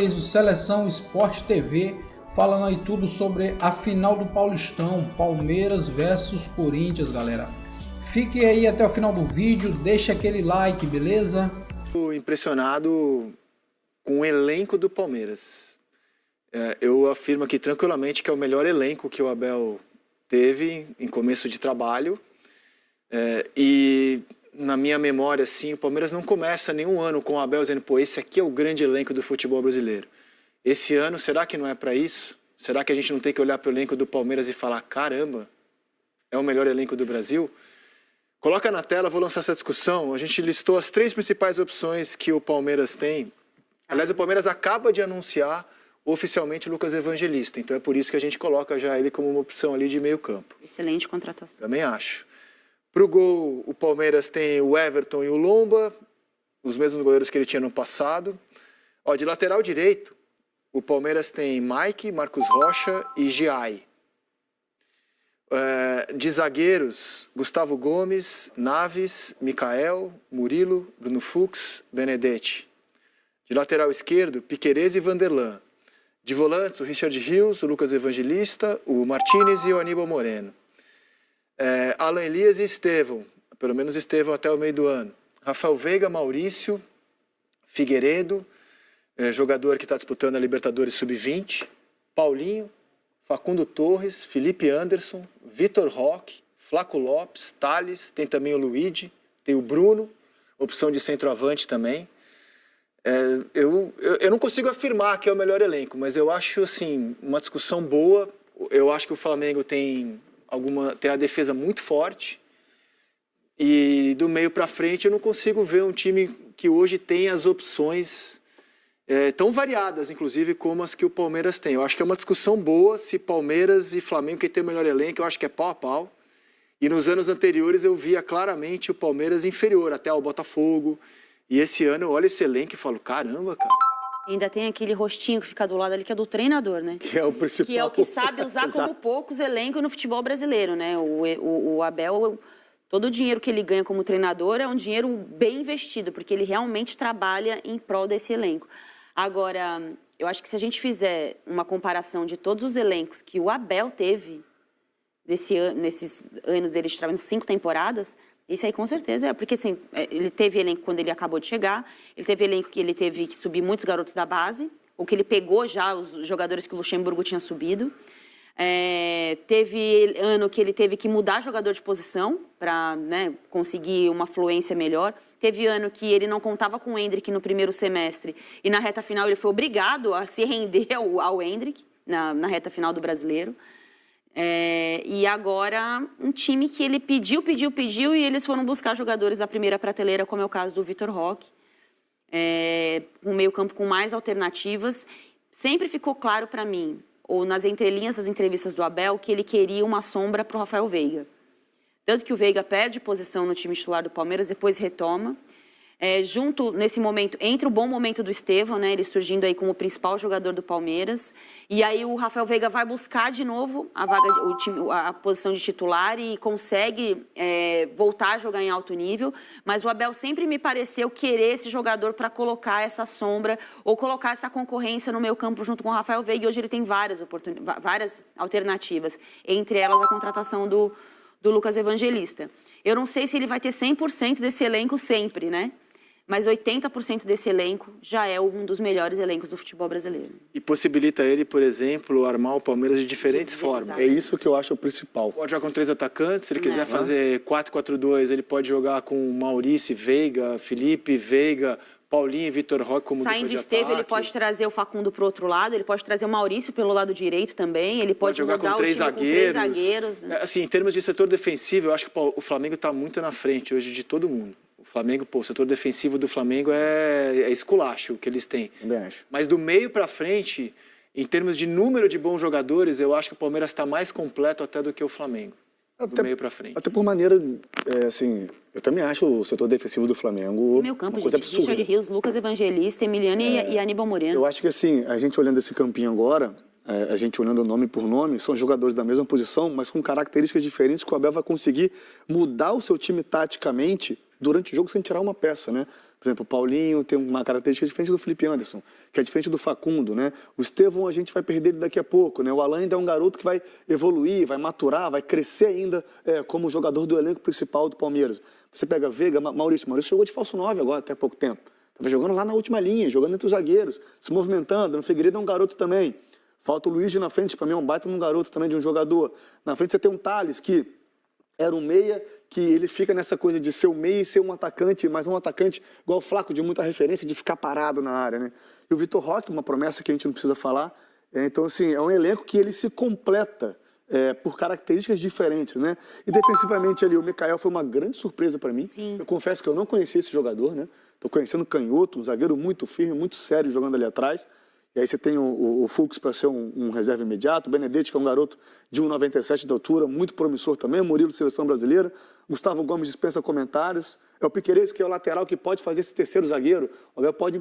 O Seleção Esporte TV falando aí tudo sobre a final do Paulistão, Palmeiras versus Corinthians, galera. Fique aí até o final do vídeo, deixa aquele like, beleza? Estou impressionado com o elenco do Palmeiras. Eu afirmo aqui tranquilamente que é o melhor elenco que o Abel teve em começo de trabalho. E na minha memória, assim, o Palmeiras não começa nenhum ano com o Abel dizendo, pô, esse aqui é o grande elenco do futebol brasileiro. Esse ano, será que não é para isso? Será que a gente não tem que olhar para o elenco do Palmeiras e falar, caramba, é o melhor elenco do Brasil? Coloca na tela, vou lançar essa discussão. A gente listou as 3 principais opções que o Palmeiras tem. Aliás, o Palmeiras acaba de anunciar oficialmente o Lucas Evangelista. Então é por isso que a gente coloca já ele como uma opção ali de meio campo. Excelente contratação. Também acho. Para o gol, o Palmeiras tem o Everton e o Lomba, os mesmos goleiros que ele tinha no passado. De lateral direito, o Palmeiras tem Mike, Marcos Rocha e Giai. De zagueiros, Gustavo Gomes, Naves, Mikael, Murilo, Bruno Fux, Benedetti. De lateral esquerdo, Piquerez e Vanderlan. De volantes, o Richard Rios, o Lucas Evangelista, o Martínez e o Aníbal Moreno. Alan Elias e Estevão, pelo menos Estevão até o meio do ano. Rafael Veiga, Maurício, Figueiredo, jogador que está disputando a Libertadores Sub-20, Paulinho, Facundo Torres, Felipe Anderson, Vitor Roque, Flaco Lopes, Thales, tem também o Luigi, tem o Bruno, opção de centroavante também. Eu não consigo afirmar que é o melhor elenco, mas eu acho assim, uma discussão boa. Eu acho que o Flamengo tem a defesa muito forte. E do meio para frente eu não consigo ver um time que hoje tem as opções tão variadas, inclusive, como as que o Palmeiras tem. Eu acho que é uma discussão boa se Palmeiras e Flamengo quem tem o melhor elenco, eu acho que é pau a pau. E nos anos anteriores eu via claramente o Palmeiras inferior até ao Botafogo. E esse ano eu olho esse elenco e falo, caramba, cara. Ainda tem aquele rostinho que fica do lado ali, que é do treinador, né? Que é o principal. Que é o que sabe usar como poucos elencos no futebol brasileiro, né? O Abel, todo o dinheiro que ele ganha como treinador é um dinheiro bem investido, porque ele realmente trabalha em prol desse elenco. Agora, eu acho que se a gente fizer uma comparação de todos os elencos que o Abel teve nesses anos dele de trabalho, 5 temporadas, isso aí com certeza é, porque assim, ele teve elenco quando ele acabou de chegar, ele teve elenco que ele teve que subir muitos garotos da base, ou que ele pegou já os jogadores que o Luxemburgo tinha subido. Teve ano que ele teve que mudar jogador de posição para, né, conseguir uma fluência melhor. Teve ano que ele não contava com o Endrick no primeiro semestre e na reta final ele foi obrigado a se render ao Endrick na reta final do Brasileiro. E agora um time que ele pediu e eles foram buscar jogadores da primeira prateleira, como é o caso do Vitor Roque. Um meio campo com mais alternativas. Sempre ficou claro para mim, ou nas entrelinhas das entrevistas do Abel, que ele queria uma sombra para o Rafael Veiga. Tanto que o Veiga perde posição no time titular do Palmeiras, depois retoma. Junto, nesse momento, entra o bom momento do Estevão, né, ele surgindo aí como o principal jogador do Palmeiras. E aí o Rafael Veiga vai buscar de novo a posição de titular e consegue voltar a jogar em alto nível. Mas o Abel sempre me pareceu querer esse jogador para colocar essa sombra ou colocar essa concorrência no meio campo junto com o Rafael Veiga. E hoje ele tem várias alternativas, entre elas a contratação do Lucas Evangelista. Eu não sei se ele vai ter 100% desse elenco sempre, né? Mas 80% desse elenco já é um dos melhores elencos do futebol brasileiro. E possibilita ele, por exemplo, armar o Palmeiras de diferentes formas. É isso que eu acho o principal. Pode jogar com 3 atacantes, se ele quiser fazer 4-4-2, ele pode jogar com Maurício, Veiga, Felipe, Veiga, Paulinho e Vitor Roque como dupla de ataque. Saindo Estevão, ele pode trazer o Facundo para o outro lado, ele pode trazer o Maurício pelo lado direito também, ele pode jogar mudar com 3 o time zagueiros. com 3 zagueiros. Assim, em termos de setor defensivo, eu acho que o Flamengo está muito na frente hoje de todo mundo. O Flamengo, o setor defensivo do Flamengo é esculacho o que eles têm. Também acho. Mas do meio para frente, em termos de número de bons jogadores, eu acho que o Palmeiras está mais completo até do que o Flamengo. Do meio para frente. Até por maneira, assim, eu também acho o setor defensivo do Flamengo Esse meio campo, uma coisa gente, absurda. Richard Rios, Lucas Evangelista, Emiliano e Aníbal Moreno. Eu acho que assim, a gente olhando esse campinho agora, a gente olhando nome por nome, são jogadores da mesma posição, mas com características diferentes que o Abel vai conseguir mudar o seu time taticamente durante o jogo sem tirar uma peça, né? Por exemplo, o Paulinho tem uma característica diferente do Felipe Anderson, que é diferente do Facundo, né? O Estevão a gente vai perder ele daqui a pouco, né? O Alan ainda é um garoto que vai evoluir, vai maturar, vai crescer ainda como jogador do elenco principal do Palmeiras. Você pega Veiga, Maurício jogou de falso 9 agora, até há pouco tempo. Estava jogando lá na última linha, jogando entre os zagueiros, se movimentando. No Figueiredo é um garoto também. Falta o Luiz na frente, para mim é um baita de um garoto também, de um jogador. Na frente você tem um Thales, que era um meia, que ele fica nessa coisa de ser um meia e ser um atacante, mas um atacante igual o Flaco, de muita referência, de ficar parado na área, né? E o Vitor Roque, uma promessa que a gente não precisa falar. Então, assim, é um elenco que ele se completa por características diferentes, né? E defensivamente ali, o Micael foi uma grande surpresa para mim. Sim. Eu confesso que eu não conhecia esse jogador, né? Estou conhecendo o Canhoto, um zagueiro muito firme, muito sério, jogando ali atrás. E aí você tem o Fux para ser um reserva imediato, o Benedetti, que é um garoto de 1,97 de altura, muito promissor também, o Murilo, seleção brasileira, Gustavo Gomes dispensa comentários, é o Piquerez, que é o lateral que pode fazer esse terceiro zagueiro, o Abel pode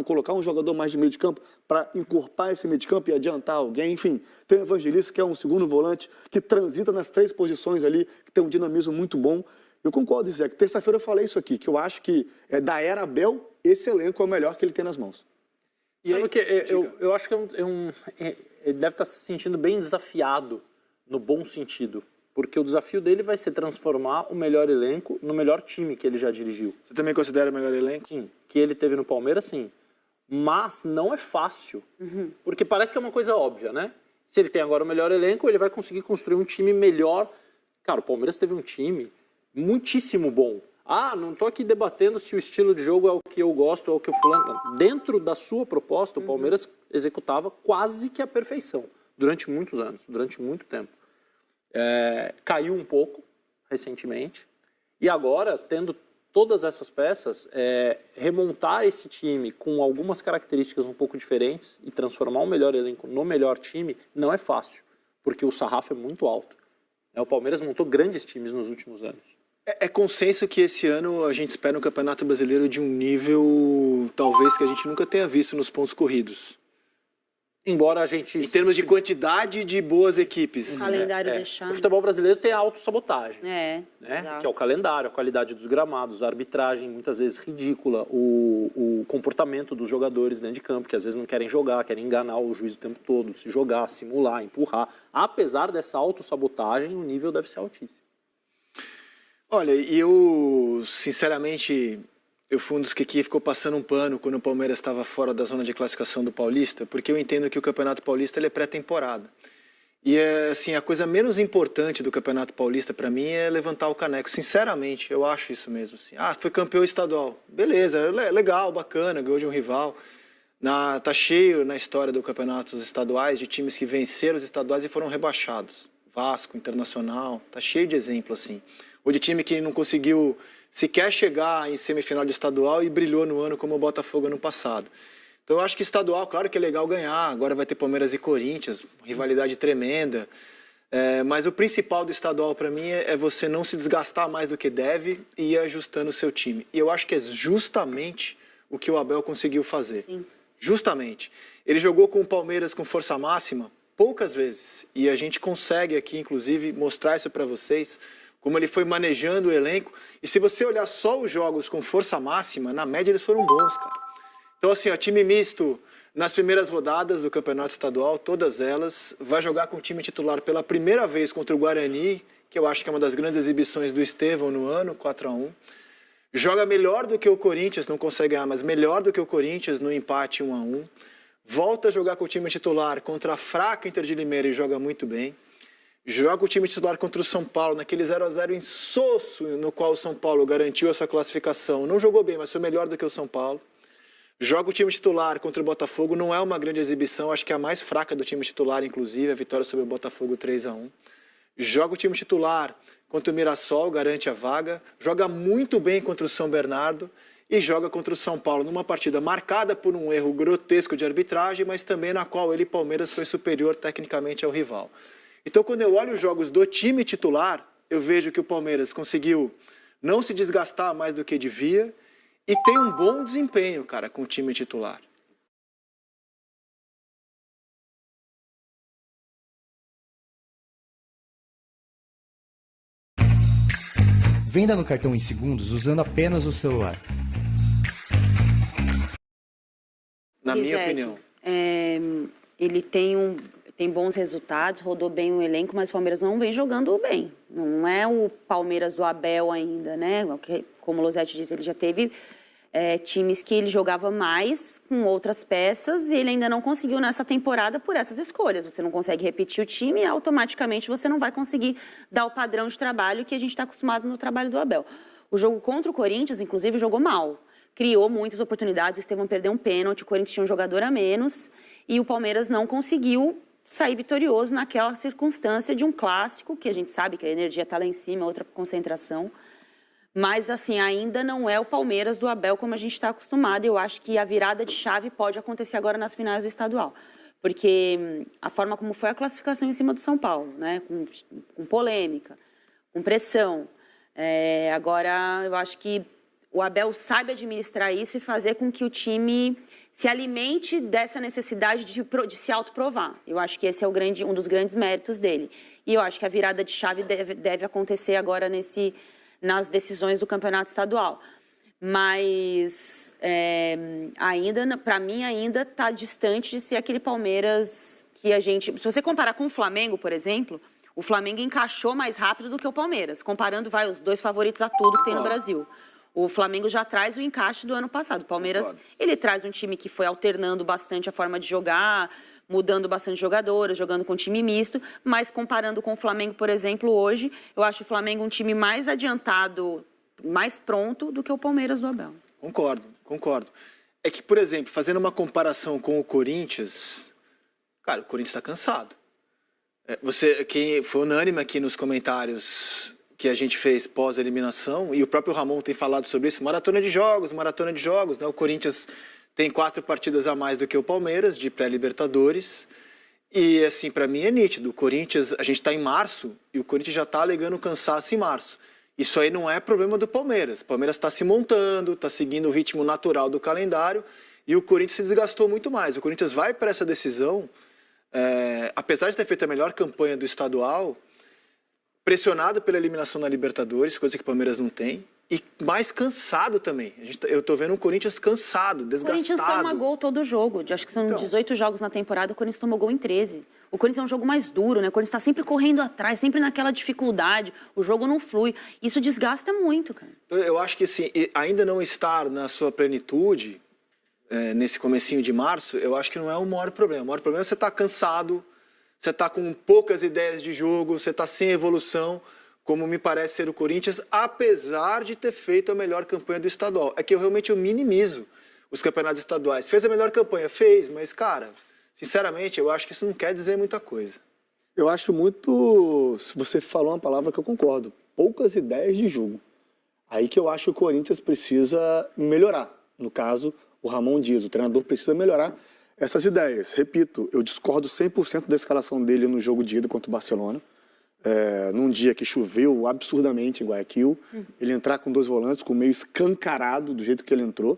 colocar um jogador mais de meio de campo para encorpar esse meio de campo e adiantar alguém, enfim. Tem o Evangelista, que é um segundo volante, que transita nas 3 posições ali, que tem um dinamismo muito bom. Eu concordo, Zé, que terça-feira eu falei isso aqui, que eu acho que da era Abel, esse elenco é o melhor que ele tem nas mãos. Sabe o que? Eu acho que ele deve estar se sentindo bem desafiado, no bom sentido. Porque o desafio dele vai ser transformar o melhor elenco no melhor time que ele já dirigiu. Você também considera o melhor elenco? Sim, que ele teve no Palmeiras, sim. Mas não é fácil. Porque parece que é uma coisa óbvia, né? Se ele tem agora o melhor elenco, ele vai conseguir construir um time melhor. Cara, o Palmeiras teve um time muitíssimo bom. Ah, não estou aqui debatendo se o estilo de jogo é o que eu gosto ou é o que o fulano... Dentro da sua proposta, o Palmeiras executava quase que a perfeição. Durante muitos anos, durante muito tempo. Caiu um pouco, recentemente. E agora, tendo todas essas peças, remontar esse time com algumas características um pouco diferentes e transformar o melhor elenco no melhor time não é fácil. Porque o sarrafo é muito alto. O Palmeiras montou grandes times nos últimos anos. É consenso que esse ano a gente espera um Campeonato Brasileiro de um nível, talvez, que a gente nunca tenha visto nos pontos corridos. Embora a gente... Em termos de quantidade de boas equipes. O calendário deixar. O futebol brasileiro tem a autossabotagem. Né? Que é o calendário, a qualidade dos gramados, a arbitragem, muitas vezes ridícula, o comportamento dos jogadores dentro de campo, que às vezes não querem jogar, querem enganar o juiz o tempo todo, se jogar, simular, empurrar. Apesar dessa autossabotagem, o nível deve ser altíssimo. Olha, e eu, sinceramente, eu fui um dos que ficou passando um pano quando o Palmeiras estava fora da zona de classificação do Paulista, porque eu entendo que o Campeonato Paulista ele é pré-temporada. E assim, a coisa menos importante do Campeonato Paulista para mim é levantar o caneco. Sinceramente, eu acho isso mesmo. Assim. Foi campeão estadual. Beleza, legal, bacana, ganhou de um rival. Tá cheio na história do campeonatos estaduais de times que venceram os estaduais e foram rebaixados. Vasco, Internacional, tá cheio de exemplo assim. Ou de time que não conseguiu sequer chegar em semifinal de estadual e brilhou no ano como o Botafogo ano passado. Então eu acho que estadual, claro que é legal ganhar, agora vai ter Palmeiras e Corinthians, rivalidade tremenda. Mas o principal do estadual para mim é você não se desgastar mais do que deve e ir ajustando o seu time. E eu acho que é justamente o que o Abel conseguiu fazer. Sim. Justamente. Ele jogou com o Palmeiras com força máxima poucas vezes. E a gente consegue aqui, inclusive, mostrar isso para vocês, como ele foi manejando o elenco. E se você olhar só os jogos com força máxima, na média eles foram bons, cara. Então, assim, time misto nas primeiras rodadas do Campeonato Estadual, todas elas, vai jogar com o time titular pela primeira vez contra o Guarani, que eu acho que é uma das grandes exibições do Estevão no ano, 4-1. Joga melhor do que o Corinthians, não consegue ganhar, mas melhor do que o Corinthians no empate 1-1. Volta a jogar com o time titular contra a fraca Inter de Limeira e joga muito bem. Joga o time titular contra o São Paulo, naquele 0-0 insosso no qual o São Paulo garantiu a sua classificação. Não jogou bem, mas foi melhor do que o São Paulo. Joga o time titular contra o Botafogo, não é uma grande exibição, acho que é a mais fraca do time titular, inclusive, a vitória sobre o Botafogo 3-1. Joga o time titular contra o Mirassol, garante a vaga. Joga muito bem contra o São Bernardo e joga contra o São Paulo numa partida marcada por um erro grotesco de arbitragem, mas também na qual ele, Palmeiras, foi superior tecnicamente ao rival. Então, quando eu olho os jogos do time titular, eu vejo que o Palmeiras conseguiu não se desgastar mais do que devia e tem um bom desempenho, cara, com o time titular. Venda no cartão em segundos usando apenas o celular. Na minha Rizek, opinião. Ele tem bons resultados, rodou bem o elenco, mas o Palmeiras não vem jogando bem. Não é o Palmeiras do Abel ainda, né? Como o Losetti disse, ele já teve times que ele jogava mais com outras peças e ele ainda não conseguiu nessa temporada por essas escolhas. Você não consegue repetir o time e automaticamente você não vai conseguir dar o padrão de trabalho que a gente está acostumado no trabalho do Abel. O jogo contra o Corinthians, inclusive, jogou mal. Criou muitas oportunidades, o Estevão perdeu um pênalti, o Corinthians tinha um jogador a menos e o Palmeiras não conseguiu sair vitorioso naquela circunstância de um clássico, que a gente sabe que a energia está lá em cima, outra concentração. Mas, assim, ainda não é o Palmeiras do Abel como a gente está acostumado. Eu acho que a virada de chave pode acontecer agora nas finais do estadual. Porque a forma como foi a classificação em cima do São Paulo, né? Com polêmica, com pressão. Agora, eu acho que o Abel sabe administrar isso e fazer com que o time se alimente dessa necessidade de se autoprovar. Eu acho que esse é um dos grandes méritos dele. E eu acho que a virada de chave deve acontecer agora nas decisões do campeonato estadual. Mas, para mim, ainda está distante de ser aquele Palmeiras que a gente... Se você comparar com o Flamengo, por exemplo, o Flamengo encaixou mais rápido do que o Palmeiras, comparando os dois favoritos a tudo que tem no Brasil. O Flamengo já traz o encaixe do ano passado. O Palmeiras, ele traz um time que foi alternando bastante a forma de jogar, mudando bastante jogadores, jogando com time misto, mas comparando com o Flamengo, por exemplo, hoje, eu acho o Flamengo um time mais adiantado, mais pronto do que o Palmeiras do Abel. Concordo. É que, por exemplo, fazendo uma comparação com o Corinthians, cara, o Corinthians está cansado. Quem foi unânime aqui nos comentários que a gente fez pós-eliminação, e o próprio Ramon tem falado sobre isso, maratona de jogos, né? O Corinthians tem 4 partidas a mais do que o Palmeiras, de pré-libertadores, e assim, para mim é nítido, o Corinthians, a gente está em março, e o Corinthians já está alegando cansaço em março. Isso aí não é problema do Palmeiras, o Palmeiras está se montando, está seguindo o ritmo natural do calendário, e o Corinthians se desgastou muito mais. O Corinthians vai para essa decisão, apesar de ter feito a melhor campanha do estadual, pressionado pela eliminação na Libertadores, coisa que o Palmeiras não tem, e mais cansado também. Eu tô vendo um Corinthians cansado, desgastado. O Corinthians toma gol todo jogo. Acho que são 18 jogos na temporada, o Corinthians tomou gol em 13. O Corinthians é um jogo mais duro, né? O Corinthians está sempre correndo atrás, sempre naquela dificuldade. O jogo não flui. Isso desgasta muito, cara. Eu acho que assim, ainda não estar na sua plenitude, nesse comecinho de março, eu acho que não é o maior problema. O maior problema é você estar cansado, você está com poucas ideias de jogo, você está sem evolução, como me parece ser o Corinthians, apesar de ter feito a melhor campanha do estadual. É que eu minimizo os campeonatos estaduais. Fez a melhor campanha? Fez, mas, cara, sinceramente, eu acho que isso não quer dizer muita coisa. Eu acho muito... Você falou uma palavra que eu concordo. Poucas ideias de jogo. Aí que eu acho que o Corinthians precisa melhorar. No caso, o Ramon diz, o treinador precisa melhorar essas ideias. Repito, eu discordo 100% da escalação dele no jogo de ida contra o Barcelona. Num dia que choveu absurdamente em Guayaquil, ele entrar com 2 volantes, com o meio escancarado do jeito que ele entrou.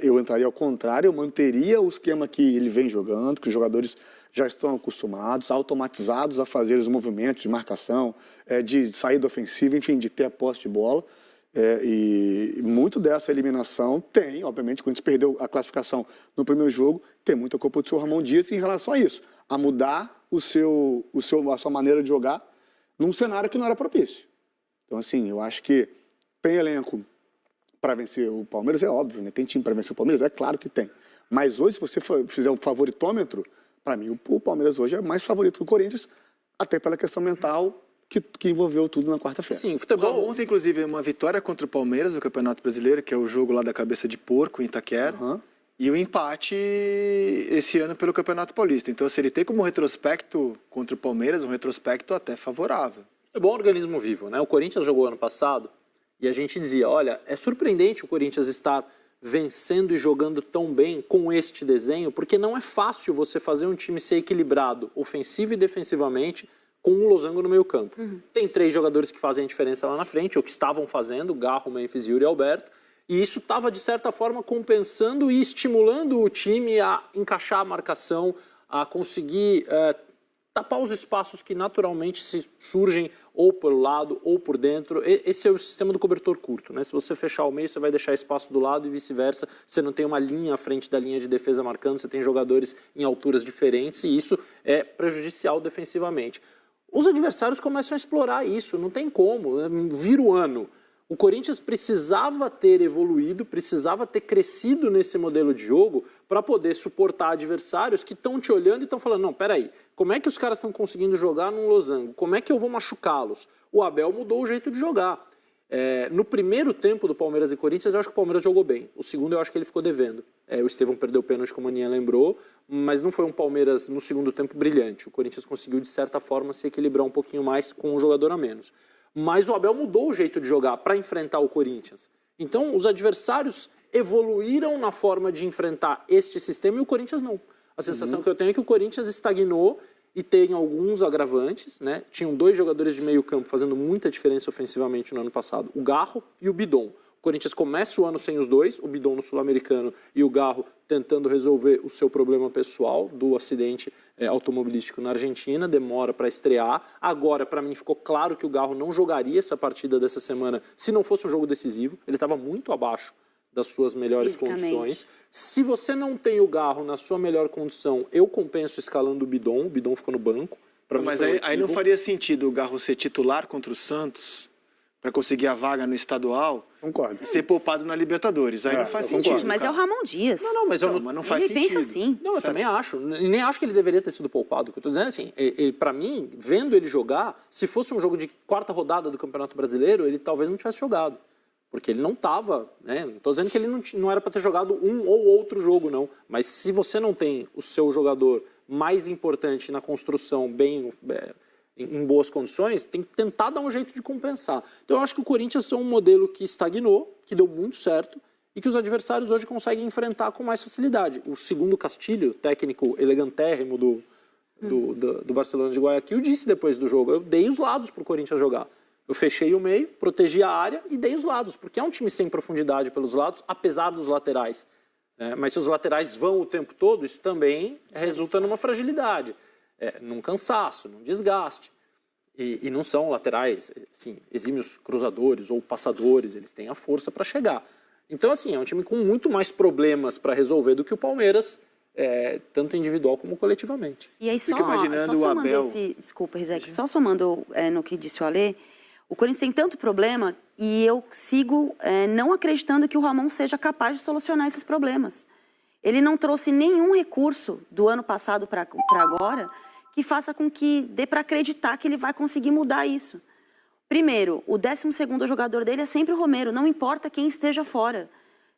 Eu entraria ao contrário, eu manteria o esquema que ele vem jogando, que os jogadores já estão acostumados, automatizados a fazer os movimentos de marcação, de saída ofensiva, enfim, de ter a posse de bola. E muito dessa eliminação tem, obviamente, quando a gente perdeu a classificação no primeiro jogo, tem muita culpa do seu Ramon Dias em relação a isso, a mudar a sua maneira de jogar num cenário que não era propício. Então, assim, eu acho que tem elenco para vencer o Palmeiras, é óbvio, né? Tem time para vencer o Palmeiras? É claro que tem. Mas hoje, se você fizer um favoritômetro, para mim, o Palmeiras hoje é mais favorito que o Corinthians, até pela questão mental que envolveu tudo na quarta-feira. Sim, futebol... Ontem, inclusive, uma vitória contra o Palmeiras no Campeonato Brasileiro, que é o jogo lá da cabeça de porco em Itaquera, e o empate esse ano pelo Campeonato Paulista. Então, se ele tem como retrospecto contra o Palmeiras, um retrospecto até favorável. É bom organismo vivo, né? O Corinthians jogou ano passado e a gente dizia, olha, é surpreendente o Corinthians estar vencendo e jogando tão bem com este desenho, porque não é fácil você fazer um time ser equilibrado, ofensivo e defensivamente, com um losango no meio campo. Tem 3 jogadores que fazem a diferença lá na frente, ou que estavam fazendo, Garro, Memphis, Yuri e Alberto, e isso estava, de certa forma, compensando e estimulando o time a encaixar a marcação, a conseguir tapar os espaços que naturalmente se surgem ou pelo lado ou por dentro. Esse é o sistema do cobertor curto, né? Se você fechar o meio, você vai deixar espaço do lado e vice-versa. Você não tem uma linha à frente da linha de defesa marcando, você tem jogadores em alturas diferentes e isso é prejudicial defensivamente. Os adversários começam a explorar isso, não tem como, vira o ano. O Corinthians precisava ter evoluído, precisava ter crescido nesse modelo de jogo para poder suportar adversários que estão te olhando e estão falando, não, peraí, como é que os caras estão conseguindo jogar num losango? Como é que eu vou machucá-los? O Abel mudou o jeito de jogar. No primeiro tempo do Palmeiras e Corinthians, eu acho que o Palmeiras jogou bem. O segundo, eu acho que ele ficou devendo. O Estevão perdeu o pênalti, como a Aninha lembrou, mas não foi um Palmeiras, no segundo tempo, brilhante. O Corinthians conseguiu, de certa forma, se equilibrar um pouquinho mais com um jogador a menos. Mas o Abel mudou o jeito de jogar para enfrentar o Corinthians. Então, os adversários evoluíram na forma de enfrentar este sistema e o Corinthians não. A sensação que eu tenho é que o Corinthians estagnou e tem alguns agravantes, né? Tinham 2 jogadores de meio campo fazendo muita diferença ofensivamente no ano passado, o Garro e o Bidon. O Corinthians começa o ano sem os dois, o Bidon no Sul-Americano e o Garro tentando resolver o seu problema pessoal do acidente automobilístico na Argentina, demora para estrear. Agora, para mim, ficou claro que o Garro não jogaria essa partida dessa semana se não fosse um jogo decisivo. Ele estava muito abaixo das suas melhores condições. Se você não tem o Garro na sua melhor condição, eu compenso escalando o Bidon ficou no banco. Mas aí não faria sentido o Garro ser titular contra o Santos para conseguir a vaga no estadual e ser poupado na Libertadores. Aí não faz sentido. Mas é o Ramon Dias. Mas não faz ele sentido. Pensa assim. Não, eu também acho. E nem acho que ele deveria ter sido poupado. O que eu estou dizendo é assim, para mim, vendo ele jogar, se fosse um jogo de 4ª rodada do Campeonato Brasileiro, ele talvez não tivesse jogado. Porque ele não estava, né? Não estou dizendo que ele não era para ter jogado um ou outro jogo, não. Mas se você não tem o seu jogador mais importante na construção em boas condições, tem que tentar dar um jeito de compensar. Então eu acho que o Corinthians é um modelo que estagnou, que deu muito certo, e que os adversários hoje conseguem enfrentar com mais facilidade. O segundo Castilho, técnico elegantérrimo do Barcelona de Guayaquil, disse depois do jogo, eu dei os lados para o Corinthians jogar. Eu fechei o meio, protegi a área e dei os lados, porque é um time sem profundidade pelos lados, apesar dos laterais. Mas se os laterais vão o tempo todo, isso também resulta numa fragilidade, num cansaço, num desgaste. E não são laterais, assim, exímios cruzadores ou passadores, eles têm a força para chegar. Então, assim, é um time com muito mais problemas para resolver do que o Palmeiras, tanto individual como coletivamente. E aí, Fico imaginando o Abel. Desculpa, Rizek, só somando no que disse o Alê, o Corinthians tem tanto problema e eu sigo não acreditando que o Ramon seja capaz de solucionar esses problemas. Ele não trouxe nenhum recurso do ano passado para agora que faça com que dê para acreditar que ele vai conseguir mudar isso. Primeiro, o 12º jogador dele é sempre o Romero, não importa quem esteja fora.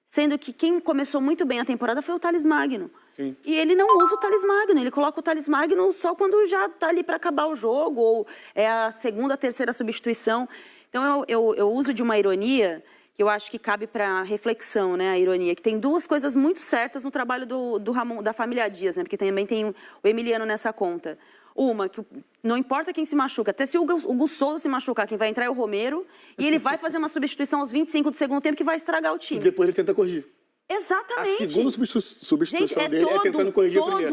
Sendo que quem começou muito bem a temporada foi o Thales Magno. Sim. E ele não usa o Thales Magno, ele coloca o Thales Magno só quando já está ali para acabar o jogo, ou é a 2ª, 3ª substituição. Então eu uso de uma ironia que eu acho que cabe para reflexão, né, a ironia, que tem 2 coisas muito certas no trabalho do Ramon, da família Dias, né, porque também tem o Emiliano nessa conta. Uma, que não importa quem se machuca, até se o Hugo Souza se machucar, quem vai entrar é o Romero, e ele vai fazer uma substituição aos 25 do segundo tempo que vai estragar o time. E depois ele tenta corrigir. Exatamente. A segunda substituição dele é tentando corrigir a primeira.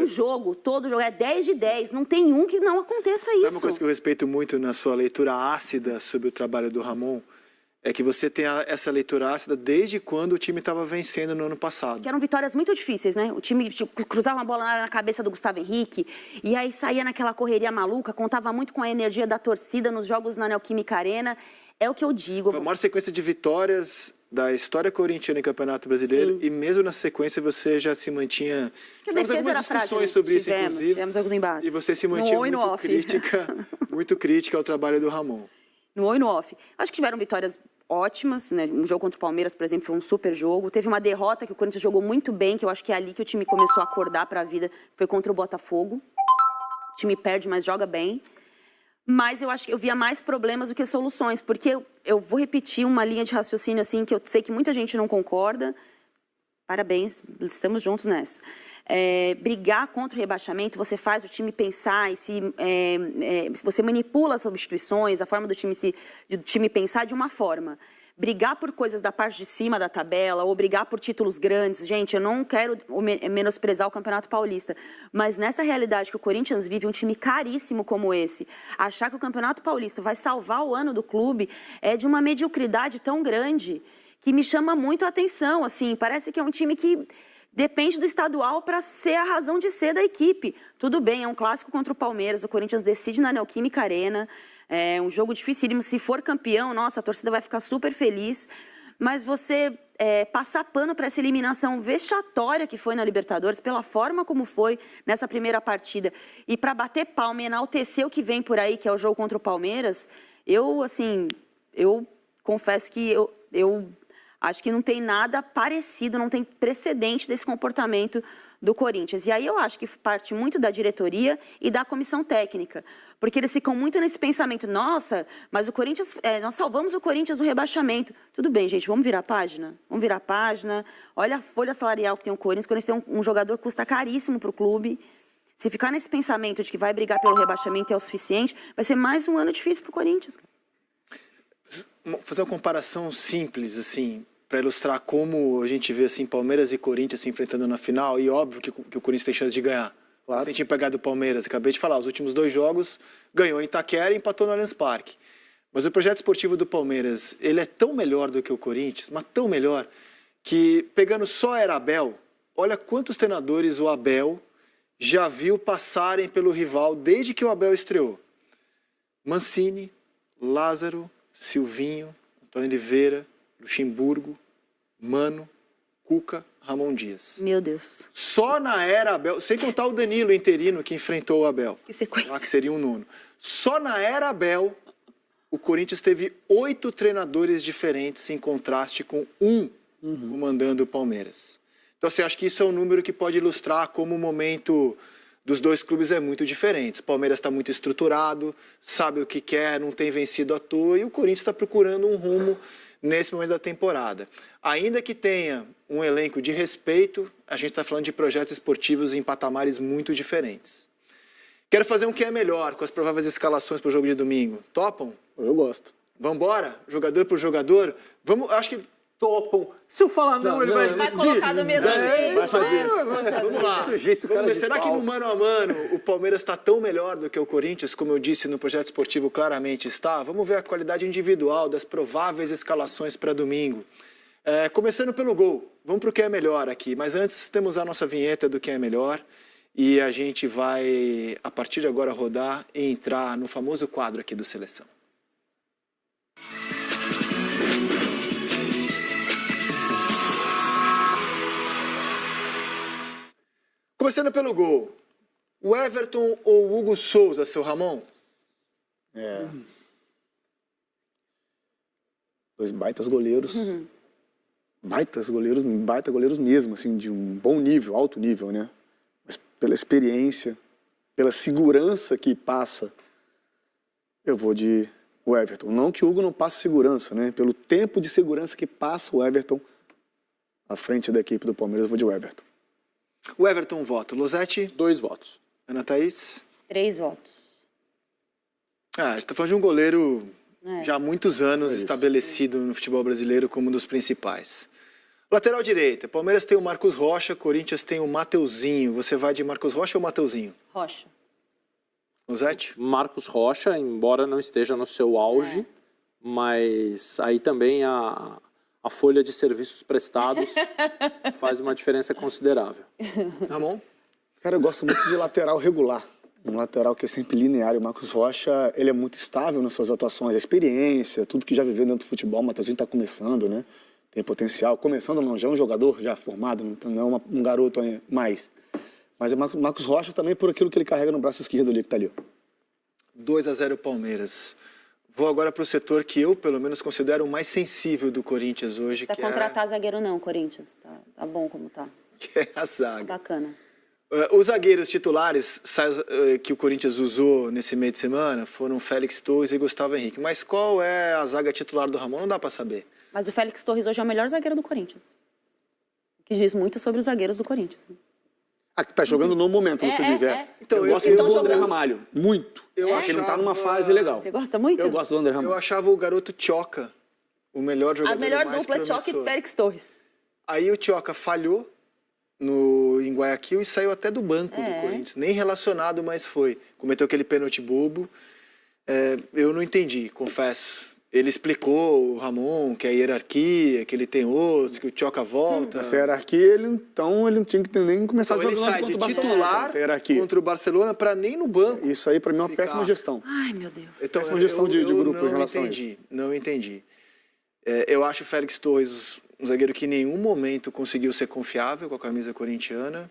Todo jogo, é 10 de 10. Não tem um que não aconteça isso. Sabe uma coisa que eu respeito muito na sua leitura ácida sobre o trabalho do Ramon? É que você tem essa leitura ácida desde quando o time estava vencendo no ano passado. Que eram vitórias muito difíceis, né? O time cruzava uma bola na cabeça do Gustavo Henrique e aí saía naquela correria maluca, contava muito com a energia da torcida nos jogos na Neoquímica Arena. É o que eu digo. Foi a maior sequência de vitórias da história corintiana em Campeonato Brasileiro. Sim. E mesmo na sequência você já se mantinha... Tivemos algumas discussões sobre isso, inclusive. Tivemos alguns embates. E você se mantinha muito crítica ao trabalho do Ramon. No on e no off. Acho que tiveram vitórias ótimas, né? Um jogo contra o Palmeiras, por exemplo, foi um super jogo. Teve uma derrota que o Corinthians jogou muito bem, que eu acho que é ali que o time começou a acordar para a vida, foi contra o Botafogo. O time perde, mas joga bem. Mas eu acho que eu via mais problemas do que soluções, porque eu vou repetir uma linha de raciocínio assim que eu sei que muita gente não concorda. Parabéns, estamos juntos nessa. Brigar contra o rebaixamento, você faz o time pensar e se você manipula as substituições, a forma do time pensar de uma forma. brigar por coisas da parte de cima da tabela ou brigar por títulos grandes. Gente, eu não quero menosprezar o Campeonato Paulista, mas nessa realidade que o Corinthians vive, um time caríssimo como esse, achar que o Campeonato Paulista vai salvar o ano do clube é de uma mediocridade tão grande que me chama muito a atenção. Assim, parece que é um time que depende do estadual para ser a razão de ser da equipe. Tudo bem, é um clássico contra o Palmeiras, o Corinthians decide na Neoquímica Arena, é um jogo dificílimo. Se for campeão, nossa, a torcida vai ficar super feliz. Mas você passar pano para essa eliminação vexatória que foi na Libertadores, pela forma como foi nessa primeira partida, e para bater palma e enaltecer o que vem por aí, que é o jogo contra o Palmeiras, eu confesso que eu acho que não tem nada parecido, não tem precedente desse comportamento do Corinthians. E aí eu acho que parte muito da diretoria e da comissão técnica, porque eles ficam muito nesse pensamento, nossa, mas o Corinthians, nós salvamos o Corinthians do rebaixamento. Tudo bem, gente, vamos virar a página? Vamos virar a página. Olha a folha salarial que tem o Corinthians. O Corinthians tem um jogador que custa caríssimo para o clube. Se ficar nesse pensamento de que vai brigar pelo rebaixamento é o suficiente, vai ser mais um ano difícil para o Corinthians. Vou fazer uma comparação simples, assim, para ilustrar como a gente vê assim, Palmeiras e Corinthians se enfrentando na final, e óbvio que o Corinthians tem chance de ganhar. Claro. Você tinha pegado o Palmeiras, acabei de falar, os últimos 2 jogos, ganhou em Itaquera e empatou no Allianz Parque. Mas o projeto esportivo do Palmeiras, ele é tão melhor do que o Corinthians, mas tão melhor, que pegando só era Abel, olha quantos treinadores o Abel já viu passarem pelo rival desde que o Abel estreou. Mancini, Lázaro, Silvinho, Antônio Oliveira, Luxemburgo, Mano, Cuca, Ramon Dias. Meu Deus. Só na era Abel, sem contar o Danilo interino que enfrentou o Abel. Que sequência. Lá que seria um nono. Só na era Abel, o Corinthians teve 8 treinadores diferentes em contraste com um comandando o Palmeiras. Então, você acha que isso é um número que pode ilustrar como o momento dos dois clubes é muito diferente. O Palmeiras está muito estruturado, sabe o que quer, não tem vencido à toa, e o Corinthians está procurando um rumo nesse momento da temporada. Ainda que tenha um elenco de respeito, a gente está falando de projetos esportivos em patamares muito diferentes. Quero fazer um que é melhor, com as prováveis escalações para o jogo de domingo. Topam? Eu gosto. Vamos embora? Jogador por jogador? Vamos, acho que... Topam. Se eu falar não, ele vai desistir. Vai colocar do mesmo jeito. Vai fazer. Vamos lá. Vamos ver, será que no mano a mano o Palmeiras está tão melhor do que o Corinthians, como eu disse no projeto esportivo claramente está? Vamos ver a qualidade individual das prováveis escalações para domingo. Começando pelo gol. Vamos para o que é melhor aqui. Mas antes temos a nossa vinheta do que é melhor. E a gente vai, a partir de agora, rodar e entrar no famoso quadro aqui do Seleção. Começando pelo gol. O Everton ou o Hugo Souza, seu Ramon? Dois baitas goleiros. Baita goleiros mesmo, assim, de um bom nível, alto nível, né? Mas pela experiência, pela segurança que passa, eu vou de o Everton. Não que o Hugo não passe segurança, né? Pelo tempo de segurança que passa o Everton à frente da equipe do Palmeiras, eu vou de o Everton. O Everton, um voto. Losetti? 2 votos. Ana Thaís? 3 votos. A gente está falando de um goleiro já há muitos anos estabelecido no futebol brasileiro como um dos principais. Lateral direita. Palmeiras tem o Marcos Rocha, Corinthians tem o Mateuzinho. Você vai de Marcos Rocha ou Mateuzinho? Rocha. Losetti? Marcos Rocha, embora não esteja no seu auge, mas aí também a folha de serviços prestados faz uma diferença considerável. Ramon? Cara, eu gosto muito de lateral regular. Um lateral que é sempre linear. O Marcos Rocha, ele é muito estável nas suas atuações. A experiência, tudo que já viveu dentro do futebol. O Mateuzinho está começando, né? Tem potencial. Começando não, já é um jogador já formado, não é um garoto mais. Mas é Marcos Rocha também por aquilo que ele carrega no braço esquerdo ali, que está ali. 2-0 Palmeiras. Vou agora para o setor que eu, pelo menos, considero o mais sensível do Corinthians hoje, Não precisa contratar zagueiro não, Corinthians. Tá bom como tá. Que é a zaga. Bacana. Os zagueiros titulares que o Corinthians usou nesse meio de semana foram Félix Torres e Gustavo Henrique. Mas qual é a zaga titular do Ramon? Não dá para saber. Mas o Félix Torres hoje é o melhor zagueiro do Corinthians. O que diz muito sobre os zagueiros do Corinthians. Ah, que tá jogando no momento, você diz. Então, eu gosto eu do estão André jogando. Ramalho. Muito. Eu acho que ele tá numa fase legal. Você gosta muito? Eu gosto do André Ramalho. Eu achava o garoto Tchoca o melhor jogador A melhor mais dupla, Tioca e promissor. Félix Torres. Aí o Tioca falhou em Guayaquil e saiu até do banco do Corinthians. Nem relacionado, mas foi. Cometeu aquele pênalti bobo. Eu não entendi, confesso. Ele explicou, o Ramon, que é hierarquia, que ele tem outros, que o Tioca volta. Essa hierarquia, ele não tinha que nem começar Então ele jogando sai contra de o Barcelona. titular Essa hierarquia. contra o Barcelona para nem no banco. Isso aí, para mim, é uma ficar. péssima gestão. Ai, meu Deus. Então, Péssima gestão de grupo não em relação a isso. Não entendi. Eu acho o Félix Torres um zagueiro que em nenhum momento conseguiu ser confiável com a camisa corintiana,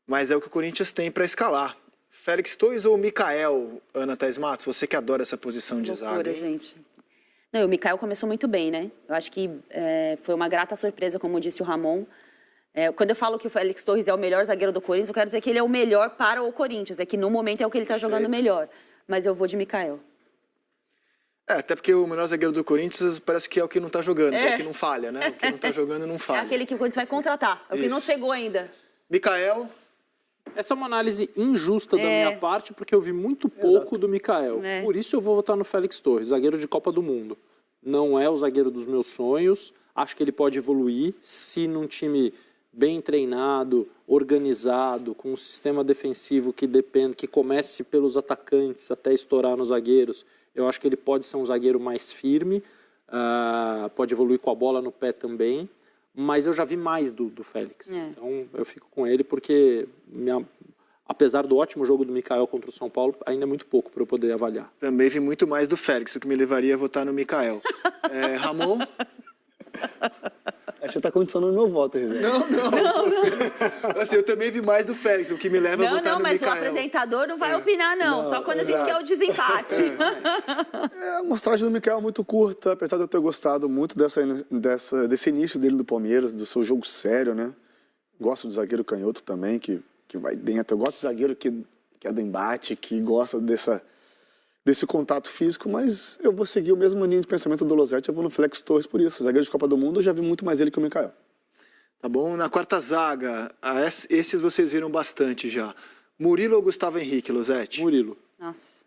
mas é o que o Corinthians tem para escalar. Félix Torres ou Micael, Ana Thaís Matos? Você que adora essa posição de zaga. Loucura, hein? gente. Não, o Micael começou muito bem, né? Eu acho que foi uma grata surpresa, como disse o Ramon. Quando eu falo que o Félix Torres é o melhor zagueiro do Corinthians, eu quero dizer que ele é o melhor para o Corinthians. É que no momento é o que ele está jogando melhor. Mas eu vou de Micael. Até porque o melhor zagueiro do Corinthians parece que é o que não está jogando, é o que não falha, né? O que não está jogando não É falha. aquele que o Corinthians vai contratar. É o que não Isso. chegou ainda. Micael, Essa é uma análise injusta da minha parte, porque eu vi muito pouco do Micael. Por isso eu vou votar no Félix Torres, zagueiro de Copa do Mundo. Não é o zagueiro dos meus sonhos. Acho que ele pode evoluir se num time bem treinado, organizado, com um sistema defensivo que comece pelos atacantes até estourar nos zagueiros. Eu acho que ele pode ser um zagueiro mais firme, pode evoluir com a bola no pé também, mas eu já vi mais do Félix. Então eu fico com ele porque, apesar do ótimo jogo do Micael contra o São Paulo, ainda é muito pouco para eu poder avaliar. também vi muito mais do Félix, o que me levaria a votar no Micael. Ramon? Aí você está condicionando meu voto, Rizé. Não. Assim, eu também vi mais do Félix, o que me leva a Não, votar não, no mas o Micael. apresentador não vai opinar, não. Só quando a gente quer o desempate. A amostragem do Micael é muito curta, apesar de eu ter gostado muito desse início dele do Palmeiras, do seu jogo sério, né? Gosto do zagueiro canhoto também, que vai dentro. Eu gosto do zagueiro que é do embate, que gosta desse contato físico, mas eu vou seguir o mesmo linha de pensamento do Losetti, eu vou no Félix Torres por isso. O zagueiro de Copa do Mundo, eu já vi muito mais ele que o Micael. Tá bom? Na quarta zaga, esses vocês viram bastante já. Murilo ou Gustavo Henrique, Losetti? Murilo. Nossa,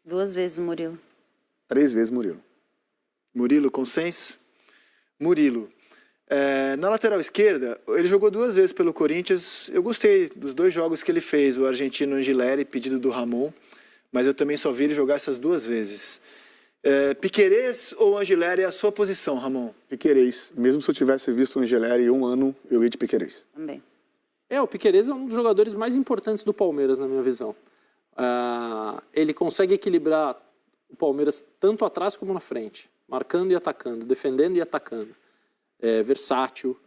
2 vezes o Murilo. 3 vezes Murilo. Murilo, consenso? Murilo. Na lateral esquerda, ele jogou 2 vezes pelo Corinthians. Eu gostei dos 2 jogos que ele fez, o argentino Angileri, pedido do Ramon, mas eu também só vi ele jogar essas 2 vezes. Piquerez ou Angileri é a sua posição, Ramon? Piquerez. Mesmo se eu tivesse visto o Angeleri em 1 ano, eu ia de Piquerez. Também. O Piquerez é um dos jogadores mais importantes do Palmeiras, na minha visão. Ele consegue equilibrar o Palmeiras tanto atrás como na frente, marcando e atacando, defendendo e atacando. É versátil.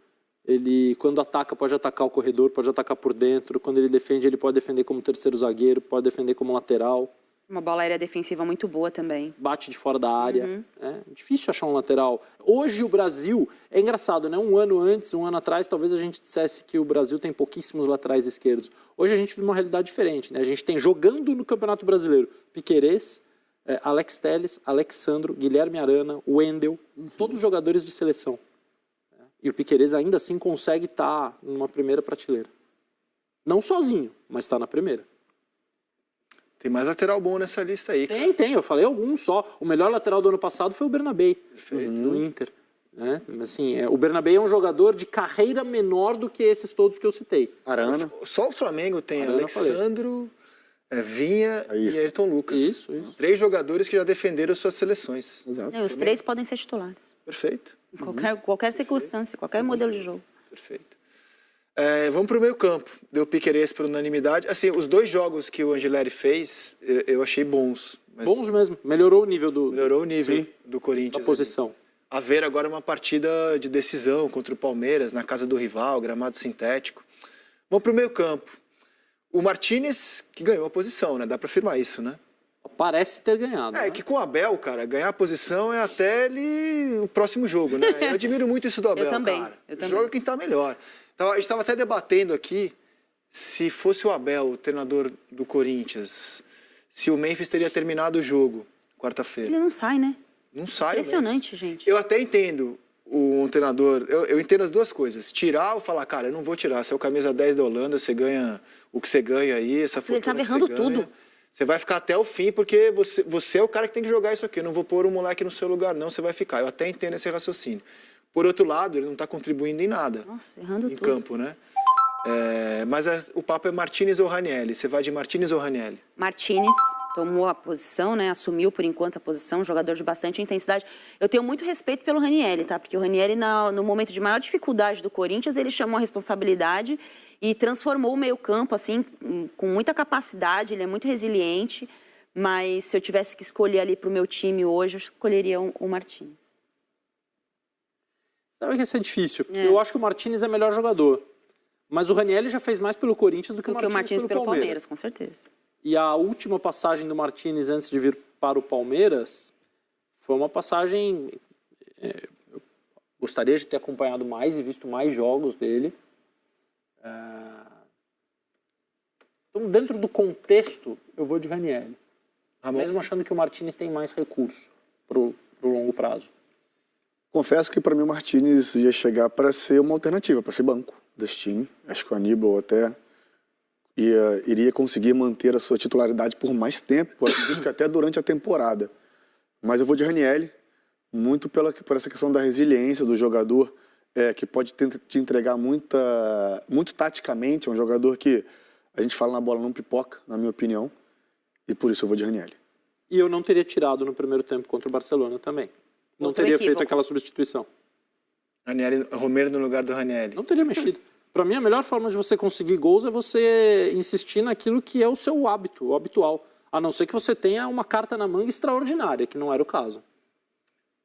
Ele, quando ataca, pode atacar o corredor, pode atacar por dentro. Quando ele defende, ele pode defender como terceiro zagueiro, pode defender como lateral. Uma bola aérea defensiva muito boa também. Bate de fora da área. É difícil achar um lateral. Hoje o Brasil, é engraçado, né? Um ano atrás, talvez a gente dissesse que o Brasil tem pouquíssimos laterais esquerdos. Hoje a gente vive uma realidade diferente, né? A gente tem jogando no Campeonato Brasileiro Piquerez, Alex Telles, Alexandro, Guilherme Arana, Wendel, todos jogadores de seleção. E o Piquerez ainda assim consegue estar numa primeira prateleira. Não sozinho, mas está na primeira. Tem mais lateral bom nessa lista aí. Tem. Eu falei alguns só. O melhor lateral do ano passado foi o Bernabé, do Inter. Né? Assim, o Bernabé é um jogador de carreira menor do que esses todos que eu citei. Arana. Só o Flamengo tem Arana, Alexandro, Vinha e Ayrton Lucas. Isso. 3 jogadores que já defenderam suas seleções. Exato. Os 3 podem ser titulares. Perfeito. Em qualquer circunstância, qualquer modelo de jogo. Perfeito. Vamos para o meio campo. Deu Piquerez por unanimidade. Assim, os 2 jogos que o Angileri fez, eu achei bons. Mas Bons mesmo. Melhorou o nível melhorou o nível do Corinthians. da posição. A ver agora uma partida de decisão contra o Palmeiras, na casa do rival, gramado sintético. Vamos para o meio campo. O Martínez, que ganhou a posição, né? Dá para afirmar isso, né? Parece ter ganhado. É né? que com o Abel, cara, ganhar a posição é até o próximo jogo, né? Eu admiro muito isso do Abel, Eu também. Joga quem tá melhor. Então, a gente estava até debatendo aqui se fosse o Abel, o treinador do Corinthians, se o Memphis teria terminado o jogo quarta-feira. Ele não sai, né? Não sai. Impressionante, gente. Eu até entendo um treinador, eu entendo as 2 coisas. Tirar ou falar, cara, eu não vou tirar. Você é o camisa 10 da Holanda, você ganha o que você ganha aí, essa Ele fortuna tá que você errando ganha. tudo. Você vai ficar até o fim, porque você é o cara que tem que jogar isso aqui. Eu não vou pôr o moleque no seu lugar, não, você vai ficar. Eu até entendo esse raciocínio. Por outro lado, ele não está contribuindo em nada. Nossa, errando em tudo. campo, né? Mas o papo é Martínez ou Ranieri. Você vai de Martínez ou Ranieri? Martínez tomou a posição, né? Assumiu por enquanto a posição, jogador de bastante intensidade. Eu tenho muito respeito pelo Ranieri, tá? Porque o Ranieri, no momento de maior dificuldade do Corinthians, ele chamou a responsabilidade e transformou o meio-campo, assim, com muita capacidade. Ele é muito resiliente. Mas se eu tivesse que escolher ali para o meu time hoje, eu escolheria o Martínez. Sabe que isso é difícil. Eu acho que o Martínez é melhor jogador. Mas o Ranieri já fez mais pelo Corinthians do que o Martínez pelo Palmeiras. Com certeza. E a última passagem do Martínez antes de vir para o Palmeiras foi uma passagem... eu gostaria de ter acompanhado mais e visto mais jogos dele. Então, dentro do contexto, eu vou de Ranieri. Mesmo achando que o Martínez tem mais recurso para o longo prazo. Confesso que para mim o Martínez ia chegar para ser uma alternativa, para ser banco desse time. Acho que o Aníbal até iria conseguir manter a sua titularidade por mais tempo, acredito que até durante a temporada. Mas eu vou de Ranieri, muito por essa questão da resiliência do jogador, que pode te entregar muito taticamente. É um jogador que a gente fala na bola não pipoca, na minha opinião, e por isso eu vou de Ranieri. E eu não teria tirado no primeiro tempo contra o Barcelona também. Não teria feito aquela substituição. Romero no lugar do Ranieri. Não teria mexido. Para mim, a melhor forma de você conseguir gols é você insistir naquilo que é o seu hábito, o habitual. A não ser que você tenha uma carta na manga extraordinária, que não era o caso.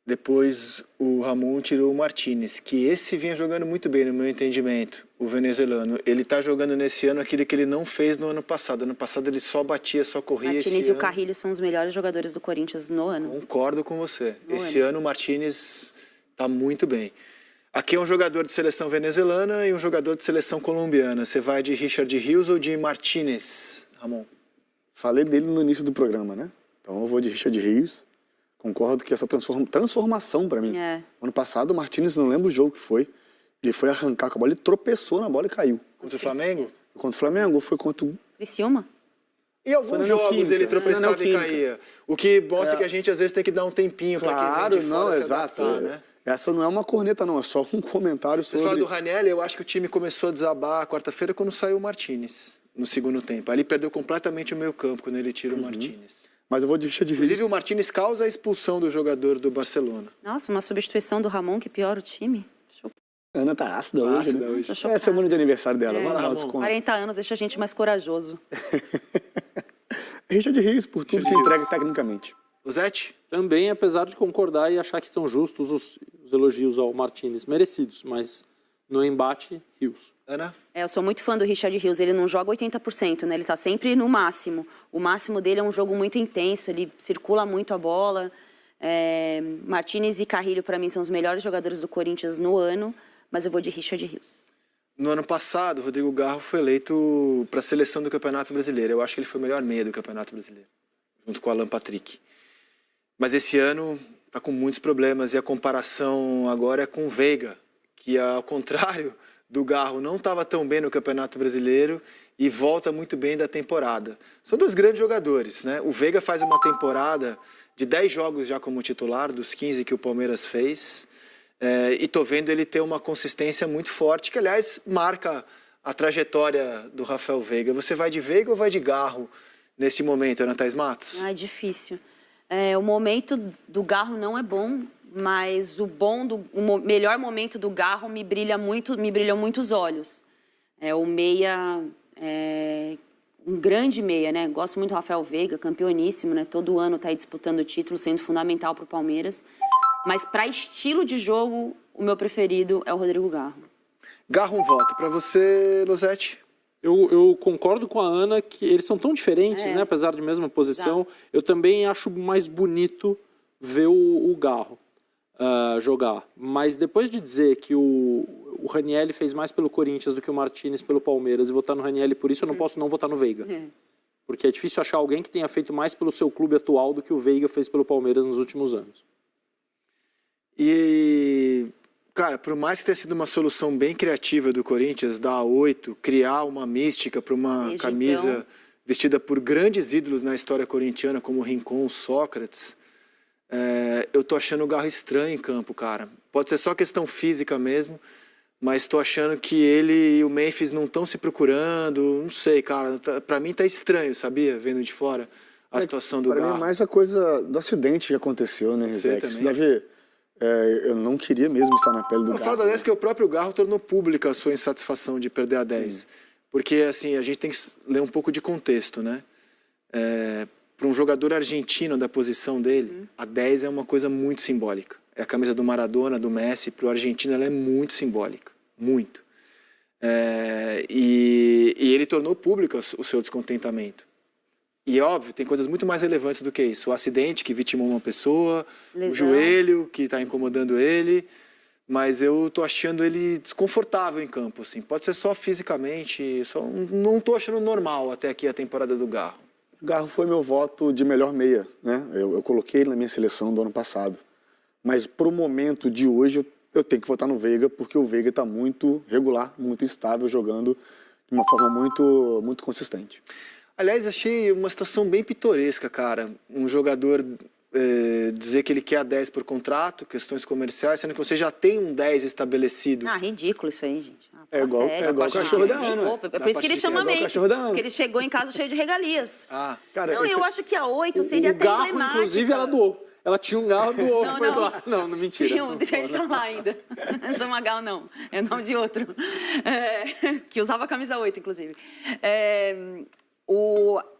Depois o Ramon tirou o Martínez, que esse vinha jogando muito bem no meu entendimento, o venezuelano. Ele está jogando nesse ano aquilo que ele não fez no ano passado. Ano passado ele só batia, só corria. Martínez e o Carrilho são os melhores jogadores do Corinthians no ano. Concordo com você. Esse ano o Martínez está muito bem. Aqui é um jogador de seleção venezuelana e um jogador de seleção colombiana. Você vai de Richard Rios ou de Martínez, Ramon? Falei dele no início do programa, né? Então eu vou de Richard Rios. Concordo que essa transformação para mim. Ano passado o Martínez, não lembro o jogo que foi, ele foi arrancar com a bola, ele tropeçou na bola e caiu. Contra o Flamengo? Contra o Flamengo, foi contra o... Criciúma? E alguns jogos ele tropeçava e caía. O que mostra que a gente às vezes tem que dar um tempinho para quem vem de fora se adaptar, né? Essa não é uma corneta não, é só um comentário sobre... Você fala do Ranieri, eu acho que o time começou a desabar quarta-feira quando saiu o Martínez, no segundo tempo. Ali perdeu completamente o meio campo quando ele tira o Martínez. Mas eu vou de Richard Rios. Inclusive o Martínez causa a expulsão do jogador do Barcelona. Nossa, uma substituição do Ramon que piora o time. Ana tá ácida hoje, né? É a semana de aniversário dela, vai lá, desconto. 40 anos deixa a gente mais corajoso. Richard Rios, por tudo que entrega tecnicamente. Losete? Também, apesar de concordar e achar que são justos os elogios ao Martínez, merecidos, mas no embate, Rios. Ana? Eu sou muito fã do Richard Rios, ele não joga 80%, né? Ele tá sempre no máximo. O máximo dele é um jogo muito intenso, ele circula muito a bola. Martínez e Carrilho, para mim, são os melhores jogadores do Corinthians no ano, mas eu vou de Richard Rios. No ano passado, o Rodrigo Garro foi eleito para a seleção do Campeonato Brasileiro. Eu acho que ele foi o melhor meia do Campeonato Brasileiro, junto com o Alan Patrick. Mas esse ano está com muitos problemas e a comparação agora é com o Veiga, que ao contrário do Garro não estava tão bem no Campeonato Brasileiro e volta muito bem da temporada. São dois grandes jogadores, né? O Veiga faz uma temporada de 10 jogos já como titular, dos 15 que o Palmeiras fez, e tô vendo ele ter uma consistência muito forte, que aliás marca a trajetória do Rafael Veiga. Você vai de Veiga ou vai de Garro nesse momento, Ana Thaís Matos? É difícil. O momento do Garro não é bom, mas o melhor momento do Garro me brilham muito os olhos. O meia, um grande meia, né? Gosto muito do Rafael Veiga, campeoníssimo, né? Todo ano está aí disputando o título, sendo fundamental para o Palmeiras. Mas para estilo de jogo, o meu preferido é o Rodrigo Garro. Garro, um voto. Para você, Losete? Eu concordo com a Ana que eles são tão diferentes, né? Apesar de mesma posição. Exato. Eu também acho mais bonito ver o Garro jogar. Mas depois de dizer que o Ranieri fez mais pelo Corinthians do que o Martínez pelo Palmeiras e votar no Ranieri por isso, eu não posso não votar no Veiga. Porque é difícil achar alguém que tenha feito mais pelo seu clube atual do que o Veiga fez pelo Palmeiras nos últimos anos. E, cara, por mais que tenha sido uma solução bem criativa do Corinthians, dar 8, criar uma mística para uma camisa vestida por grandes ídolos na história corintiana, como Rincon, Sócrates, eu tô achando o Garro estranho em campo, cara. Pode ser só questão física mesmo, mas tô achando que ele e o Memphis não estão se procurando, não sei, cara. Pra mim tá estranho, sabia? Vendo de fora a situação do Garro. Para mim é mais a coisa do acidente que aconteceu, né, Rizek? Você deve... eu não queria mesmo estar na pele do Garro. Eu falo da 10 porque o próprio Garro tornou pública a sua insatisfação de perder a 10. Sim. Porque, assim, a gente tem que ler um pouco de contexto, né? Para um jogador argentino da posição dele, a 10 é uma coisa muito simbólica. É a camisa do Maradona, do Messi. Para o argentino, ela é muito simbólica. Muito. E ele tornou público o seu descontentamento. E, óbvio, tem coisas muito mais relevantes do que isso. O acidente que vitimou uma pessoa, lesão. O joelho que está incomodando ele. Mas eu tô achando ele desconfortável em campo, assim. Pode ser só fisicamente, não tô achando normal até aqui a temporada do Garro. O Garro foi meu voto de melhor meia, né? Eu coloquei ele na minha seleção do ano passado. Mas pro momento de hoje eu tenho que votar no Veiga, porque o Veiga está muito regular, muito estável, jogando de uma forma muito consistente. Aliás, achei uma situação bem pitoresca, cara. Um jogador dizer que ele quer a 10 por contrato, questões comerciais, sendo que você já tem um 10 ridículo. Ridículo isso aí, gente. É igual o cachorro da Ana. É por isso que ele chama Memphis, porque ele chegou em casa cheio de regalias. Cara, eu acho que a 8 seria até Garro, emblemática. inclusive, ela doou. Ela tinha um Garro, doou. Foi doar. Não, mentira. Ele tá lá ainda. Não chama Garro, não. É o nome de outro. Que usava a camisa 8, inclusive.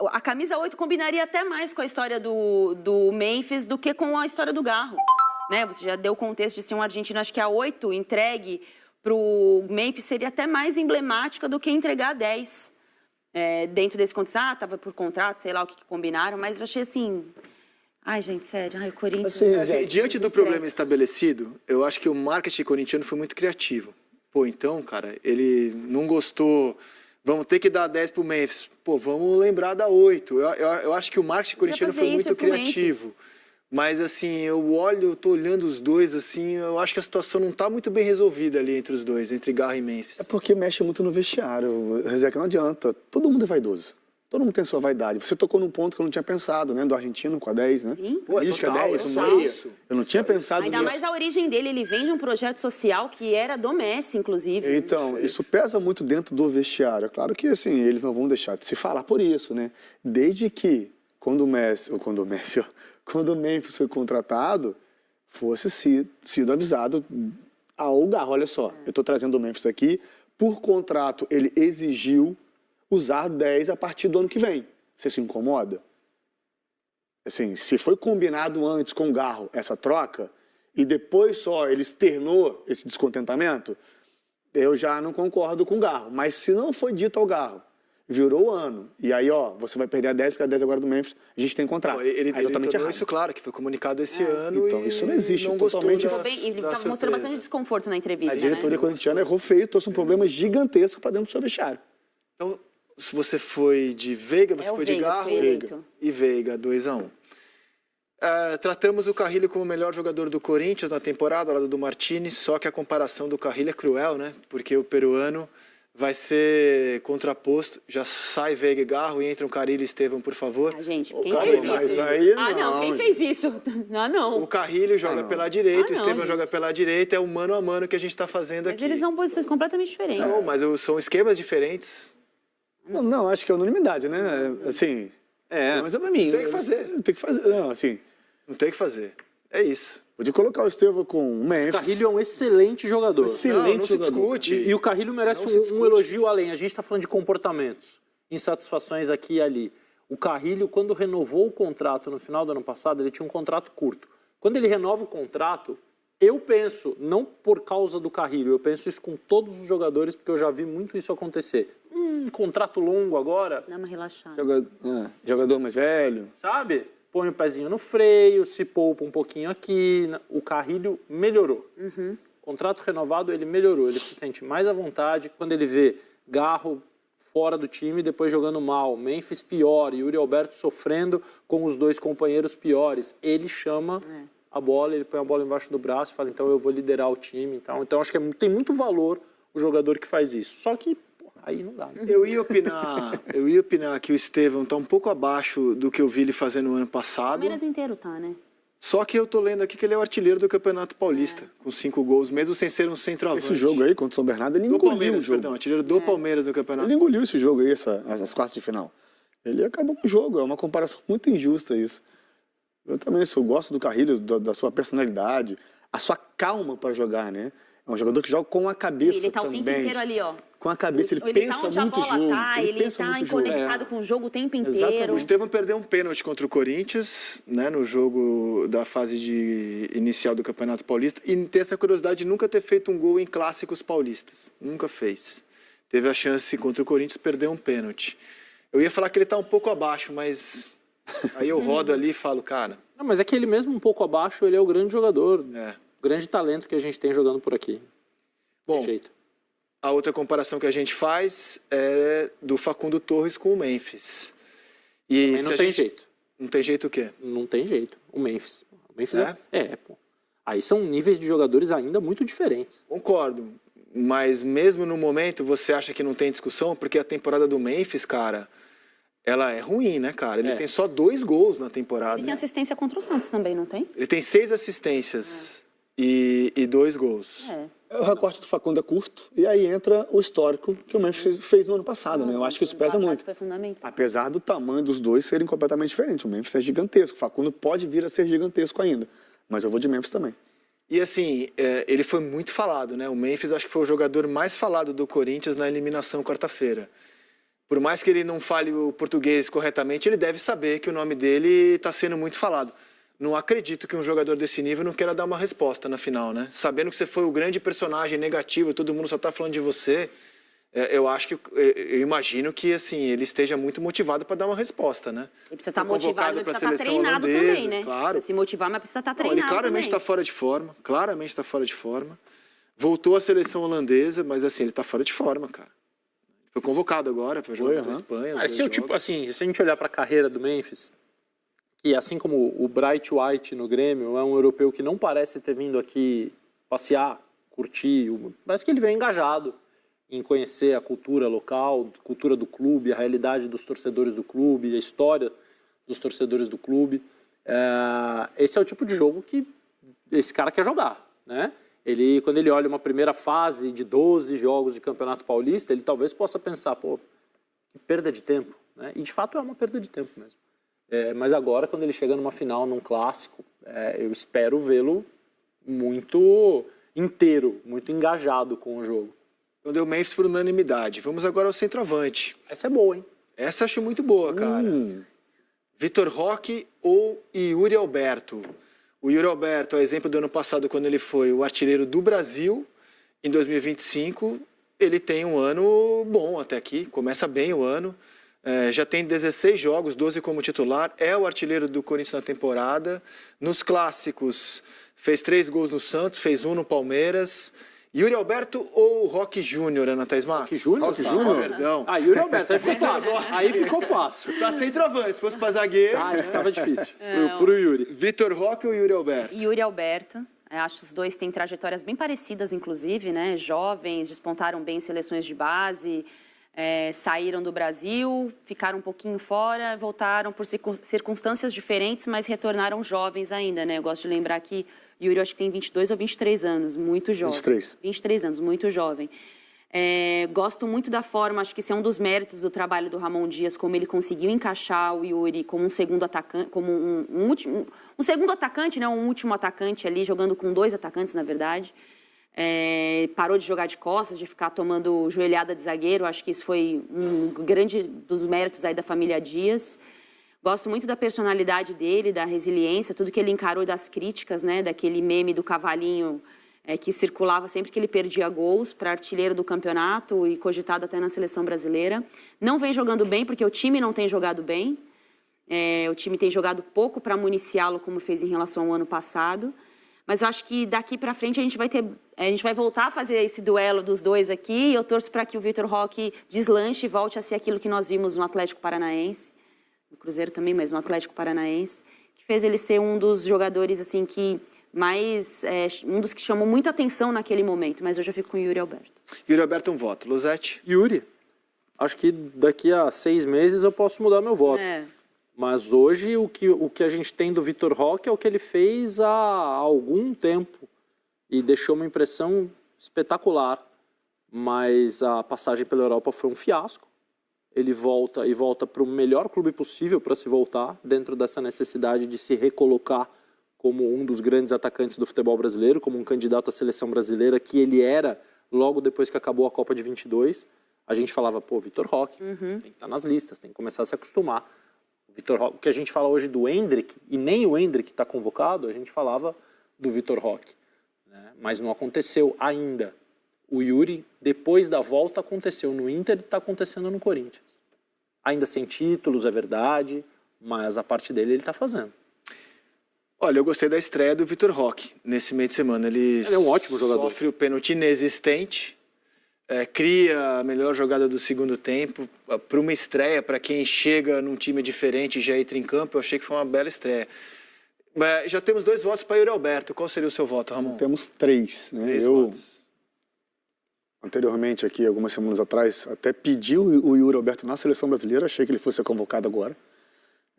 A camisa 8 combinaria até mais com a história do Memphis do que com a história do Garro. Né? Você já deu o contexto de ser um argentino, acho que a 8 entregue para o Memphis seria até mais emblemática do que entregar a 10. Dentro desse contexto, estava por contrato, sei lá o que combinaram, mas eu achei assim... Ai, gente, sério, o Corinthians... Assim, diante do problema estabelecido, eu acho que o marketing corintiano foi muito criativo. Pô, então, cara, ele não gostou... Vamos ter que dar 10 pro Memphis. Pô, vamos lembrar da 8. Eu acho que o marketing corintiano foi muito criativo. Mas, assim, eu tô olhando os dois, assim, eu acho que a situação não tá muito bem resolvida ali entre os dois, entre Garro e Memphis. É porque mexe muito no vestiário, Rizek, não adianta. Todo mundo é vaidoso. Todo mundo tem sua vaidade. Você tocou num ponto que eu não tinha pensado, né? Do argentino com a 10, né? Sim. Pô, total, 10, isso. Eu não tinha pensado nisso. Ainda mais a origem dele, ele vem de um projeto social que era do Messi, inclusive. Então, isso pesa muito dentro do vestiário. É claro que, assim, eles não vão deixar de se falar por isso, né? Desde que, quando o Memphis foi contratado, fosse sido avisado ao Garro. Olha só, eu estou trazendo o Memphis aqui, por contrato ele exigiu usar 10 a partir do ano que vem. Você se incomoda? Assim, se foi combinado antes com o Garro essa troca, e depois só ele externou esse descontentamento, eu já não concordo com o Garro. Mas se não foi dito ao Garro, virou o ano, e aí, você vai perder a 10, porque a 10 agora é do Memphis, a gente tem contrato. Não, ele tornou isso claro, que foi comunicado esse ano. Então, isso não existe. Não totalmente. Ele estava mostrando bastante desconforto na entrevista. A diretoria corintiana errou feio, trouxe um problema gigantesco para dentro do seu vestiário. Então, se você foi de Veiga, você foi de Garro e Veiga, 2-1. Tratamos o Carrilho como o melhor jogador do Corinthians na temporada, ao lado do Martínez, só que a comparação do Carrilho é cruel, né? Porque o peruano vai ser contraposto, já sai Veiga e Garro e entra um Carrilho e Estevão, por favor. Gente, quem fez isso? Aí quem fez isso? Não. O Carrilho joga pela direita, o Estevão joga pela direita, é o mano a mano que a gente está fazendo aqui. Mas eles são posições completamente diferentes. Não, mas são esquemas diferentes. Não, acho que é unanimidade, né? Assim, mas é pra mim. Tem que fazer. Tem que fazer, não, assim... Não tem que fazer. É isso. Pode colocar o Estevão com o Memphis. O Carrilho é um excelente jogador. Não se discute. E o Carrilho merece um elogio além. A gente está falando de comportamentos, insatisfações aqui e ali. O Carrilho, quando renovou o contrato no final do ano passado, ele tinha um contrato curto. Quando ele renova o contrato, eu penso, não por causa do Carrilho, eu penso isso com todos os jogadores, porque eu já vi muito isso acontecer. Contrato longo agora. Dá uma relaxada. Jogador mais velho. Sabe? Põe o pezinho no freio, se poupa um pouquinho aqui. O Carrilho melhorou. Contrato renovado, ele melhorou. Ele se sente mais à vontade. Quando ele vê Garro fora do time, depois jogando mal, Memphis pior, Yuri Alberto sofrendo com os dois companheiros piores, ele chama a bola, ele põe a bola embaixo do braço e fala, então eu vou liderar o time. Então acho que tem muito valor o jogador que faz isso. Só que, aí não dá. Né? Eu ia opinar que o Estevão tá um pouco abaixo do que eu vi ele fazer no ano O passado. Palmeiras inteiro tá, né? Só que eu tô lendo aqui que ele é o artilheiro do Campeonato Paulista, com 5 gols, mesmo sem ser um centroavante. Esse jogo aí, contra o São Bernardo, ele Do engoliu Palmeiras, o jogo. perdão, artilheiro do Palmeiras no Campeonato. Ele engoliu esse jogo aí, as quartas de final. Ele acabou com o jogo, é uma comparação muito injusta isso. Eu também gosto do Carrilho, da sua personalidade, a sua calma para jogar, né? É um jogador que joga com a cabeça Ele tá também. o tempo inteiro ali, ó. Com a cabeça, ele tá pensa onde a muito o bola jogo. tá, ele pensa tá muito o jogo. conectado com o jogo o tempo Exatamente. inteiro. O Estevão perdeu um pênalti contra o Corinthians, né, no jogo da fase inicial do Campeonato Paulista, e tem essa curiosidade de nunca ter feito um gol em clássicos paulistas. Nunca fez. Teve a chance contra o Corinthians, perdeu um pênalti. Eu ia falar que ele tá um pouco abaixo, mas aí eu rodo ali e falo, cara... Não, mas é que ele mesmo um pouco abaixo, ele é o grande jogador, É. o grande talento que a gente tem jogando por aqui. Bom, Tem jeito. a outra comparação que a gente faz é do Facundo Torres com o Memphis. E Também não tem jeito. Não tem jeito o quê? Não tem jeito. O Memphis. O Memphis É? pô. Aí são níveis de jogadores ainda muito diferentes. Concordo. Mas mesmo no momento, você acha que não tem discussão? Porque a temporada do Memphis, cara, ela é ruim, né, cara? Ele tem só 2 gols na temporada. Ele tem assistência contra o Santos também, não tem? Ele tem 6 assistências e 2 gols. O recorte do Facundo é curto, e aí entra o histórico que o Memphis fez no ano passado, né? Eu acho que isso pesa muito. Foi fundamental. Apesar do tamanho dos dois serem completamente diferentes. O Memphis é gigantesco, o Facundo pode vir a ser gigantesco ainda. Mas eu vou de Memphis também. E assim, ele foi muito falado, né? O Memphis acho que foi o jogador mais falado do Corinthians na eliminação quarta-feira. Por mais que ele não fale o português corretamente, ele deve saber que o nome dele está sendo muito falado. Não acredito que um jogador desse nível não queira dar uma resposta na final, né? Sabendo que você foi o grande personagem negativo, todo mundo só está falando de você, eu imagino que assim ele esteja muito motivado para dar uma resposta, né? Ele precisa estar Foi motivado, convocado ele pra precisa estar seleção treinado holandesa, também, né? claro. Precisa se motivar, mas precisa estar Não, treinado ele claramente está também. fora de forma, claramente está fora de forma. Voltou à seleção holandesa, mas assim, ele está fora de forma, cara. Foi convocado agora para jogar pela Espanha. Se a gente olhar para a carreira do Memphis, que assim como o Bright White no Grêmio, é um europeu que não parece ter vindo aqui passear, curtir, parece que ele vem engajado em conhecer a cultura local, a cultura do clube, a realidade dos torcedores do clube, a história dos torcedores do clube. Esse é o tipo de jogo que esse cara quer jogar, né? Quando ele olha uma primeira fase de 12 jogos de Campeonato Paulista, ele talvez possa pensar, pô, que perda de tempo, né? E de fato é uma perda de tempo mesmo. Mas agora, quando ele chega numa final, num clássico, eu espero vê-lo muito inteiro, muito engajado com o jogo. Então deu Memphis por unanimidade. Vamos agora ao centroavante. Essa é boa, hein? Essa eu acho muito boa, cara. Vitor Roque ou Yuri Alberto? O Yuri Alberto é exemplo do ano passado, quando ele foi o artilheiro do Brasil. Em 2025, ele tem um ano bom até aqui, começa bem o ano. Já tem 16 jogos, 12 como titular, é o artilheiro do Corinthians na temporada. Nos clássicos, fez 3 gols no Santos, fez 1 no Palmeiras. Yuri Alberto ou Roque Júnior, Ana Thaís Matos? Roque Júnior? Roque Júnior, perdão. Yuri Alberto, aí ficou fácil. Aí ficou fácil. Pra centroavante, se fosse pra zagueiro. Aí ficava difícil. Pro Yuri. Vitor Roque ou Yuri Alberto? Yuri Alberto. Acho que os dois têm trajetórias bem parecidas, inclusive, né? Jovens, despontaram bem em seleções de base, saíram do Brasil, ficaram um pouquinho fora, voltaram por circunstâncias diferentes, mas retornaram jovens ainda, né? Eu gosto de lembrar que Yuri, acho que tem 22 ou 23 anos, muito jovem. 23 anos, muito jovem. Gosto muito da forma, acho que esse é um dos méritos do trabalho do Ramon Dias, como ele conseguiu encaixar o Yuri como um segundo atacante, como um segundo atacante, né, um último atacante ali, jogando com 2 atacantes, na verdade. Parou de jogar de costas, de ficar tomando joelhada de zagueiro. Acho que isso foi um grande dos méritos aí da família Dias. Gosto muito da personalidade dele, da resiliência, tudo que ele encarou das críticas, né, daquele meme do cavalinho que circulava sempre que ele perdia gols para artilheiro do campeonato e cogitado até na seleção brasileira. Não vem jogando bem, porque o time não tem jogado bem. O time tem jogado pouco para municiá-lo, como fez em relação ao ano passado. Mas eu acho que daqui para frente a gente vai voltar a fazer esse duelo dos dois aqui. E eu torço para que o Vitor Roque deslanche e volte a ser aquilo que nós vimos no Atlético Paranaense. No Cruzeiro também, mas no Atlético Paranaense. Que fez ele ser um dos jogadores, assim, que mais... um dos que chamou muita atenção naquele momento. Mas hoje eu fico com o Yuri Alberto. Yuri Alberto, um voto. Luzete? Yuri. Acho que daqui a 6 meses eu posso mudar meu voto. Mas hoje o que a gente tem do Vitor Roque é o que ele fez há algum tempo e deixou uma impressão espetacular. Mas a passagem pela Europa foi um fiasco. Ele volta para o melhor clube possível para se voltar, dentro dessa necessidade de se recolocar como um dos grandes atacantes do futebol brasileiro, como um candidato à seleção brasileira que ele era logo depois que acabou a Copa de 22. A gente falava, pô, Vitor Roque, tem que estar nas listas, tem que começar a se acostumar. O que a gente fala hoje do Endrick, e nem o Endrick está convocado, a gente falava do Vitor Roque. Né? Mas não aconteceu ainda. O Yuri, depois da volta, aconteceu no Inter e está acontecendo no Corinthians. Ainda sem títulos, é verdade, mas a parte dele ele está fazendo. Olha, eu gostei da estreia do Vitor Roque nesse meio de semana. Ele é um ótimo jogador. Sofre o pênalti inexistente, cria a melhor jogada do segundo tempo. Para uma estreia, para quem chega num time diferente e já entra em campo, eu achei que foi uma bela estreia. Mas já temos 2 votos para Yuri Alberto. Qual seria o seu voto, Ramon? Temos 3. Né? 3 votos. Anteriormente, aqui, algumas semanas atrás, até pedi o Yuri Alberto na seleção brasileira, achei que ele fosse convocado agora.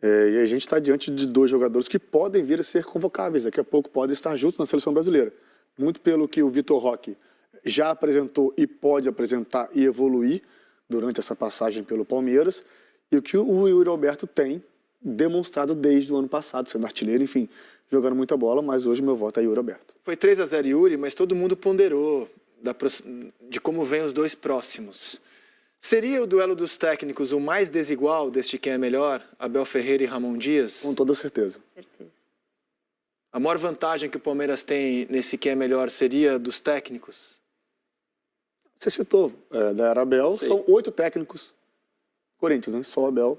E a gente está diante de 2 jogadores que podem vir a ser convocáveis, daqui a pouco podem estar juntos na seleção brasileira. Muito pelo que o Vitor Roque já apresentou e pode apresentar e evoluir durante essa passagem pelo Palmeiras, e o que o Yuri Alberto tem demonstrado desde o ano passado, sendo artilheiro, enfim, jogando muita bola, mas hoje meu voto é Yuri Alberto. Foi 3-0 Yuri, mas todo mundo ponderou de como vem os 2 próximos. Seria o duelo dos técnicos o mais desigual deste quem é melhor, Abel Ferreira e Ramon Dias? Com toda certeza. A maior vantagem que o Palmeiras tem nesse quem é melhor seria dos técnicos? Você citou, da era Abel, são 8 técnicos. Corinthians, né? Só o Abel.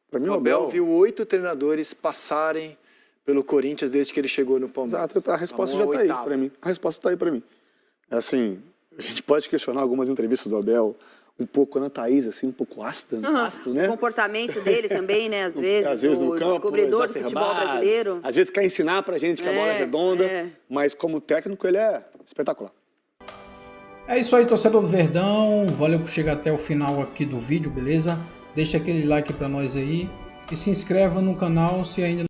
Para mim, o Abel viu 8 treinadores passarem pelo Corinthians desde que ele chegou no Palmeiras. Exato, a resposta já está aí para mim. A resposta está aí para mim. É assim, a gente pode questionar algumas entrevistas do Abel, um pouco Ana Thaís, assim, um pouco ácido, né? O comportamento dele também, né? Às vezes no o campo, descobridor do futebol brasileiro. Às vezes quer ensinar pra gente que a bola é redonda, mas como técnico ele é espetacular. É isso aí, torcedor do Verdão. Valeu por chegar até o final aqui do vídeo, beleza? Deixa aquele like pra nós aí e se inscreva no canal se ainda não